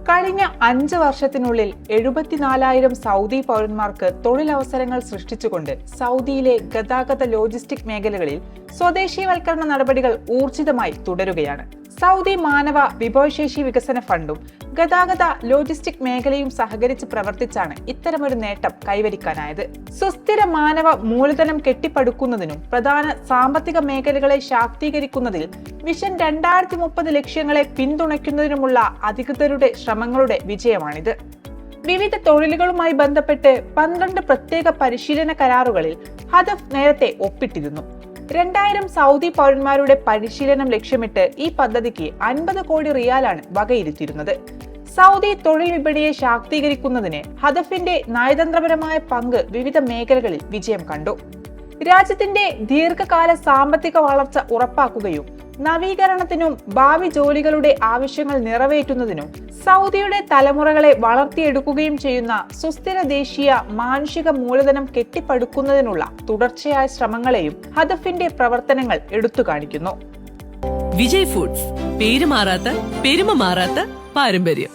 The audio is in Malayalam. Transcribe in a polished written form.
കഴിഞ്ഞ 5 വർഷത്തിനുള്ളിൽ 74,000 സൗദി പൗരന്മാർക്ക് തൊഴിലവസരങ്ങൾ സൃഷ്ടിച്ചുകൊണ്ട് സൗദിയിലെ ഗതാഗത ലോജിസ്റ്റിക് മേഖലകളിൽ സ്വദേശീയവൽക്കരണ നടപടികൾ ഊർജിതമായി തുടരുകയാണ്. സൗദി മാനവ വിഭവശേഷി വികസന ഫണ്ടും ഗതാഗത ലോജിസ്റ്റിക് മേഖലയും സഹകരിച്ച് പ്രവർത്തിച്ചാണ് ഇത്തരമൊരു നേട്ടം കൈവരിക്കാനായത്. സുസ്ഥിര മാനവ മൂലധനം കെട്ടിപ്പടുക്കുന്നതിനും പ്രധാന സാമ്പത്തിക മേഖലകളെ ശാക്തീകരിക്കുന്നതിൽ വിഷൻ 2030 ലക്ഷ്യങ്ങളെ പിന്തുണയ്ക്കുന്നതിനുമുള്ള അധികൃതരുടെ ശ്രമങ്ങളുടെ വിജയമാണിത്. വിവിധ തൊഴിലുകളുമായി ബന്ധപ്പെട്ട് 12 പ്രത്യേക പരിശീലന കരാറുകളിൽ ഹദഫ് നേരത്തെ ഒപ്പിട്ടിരുന്നു. 2000 സൗദി പൗരന്മാരുടെ പരിശീലനം ലക്ഷ്യമിട്ട് ഈ പദ്ധതിക്ക് 50 കോടി റിയാലാണ് വകയിരുത്തിയിരുന്നത്. സൗദി തൊഴിൽ വിപണിയെ ശാക്തീകരിക്കുന്നതിന് ഹദഫിന്റെ നയതന്ത്രപരമായ പങ്ക് വിവിധ മേഖലകളിൽ വിജയം കണ്ടു. രാജ്യത്തിന്റെ ദീർഘകാല സാമ്പത്തിക വളർച്ച ഉറപ്പാക്കുകയും നവീകരണത്തിനും ഭാവി ജോലികളുടെ ആവശ്യങ്ങൾ നിറവേറ്റുന്നതിനും സൗദിയുടെ തലമുറകളെ വളർത്തിയെടുക്കുകയും ചെയ്യുന്ന സുസ്ഥിര ദേശീയ മാനുഷിക മൂലധനം കെട്ടിപ്പടുക്കുന്നതിനുള്ള തുടർച്ചയായ ശ്രമങ്ങളെയും ഹദഫിന്റെ പ്രവർത്തനങ്ങൾ എടുത്തു കാണിക്കുന്നു. വിജയ് ഫുഡ്സ്, പേര് മാറാത്ത പെരുമ മാറാത്ത പാരമ്പര്യം.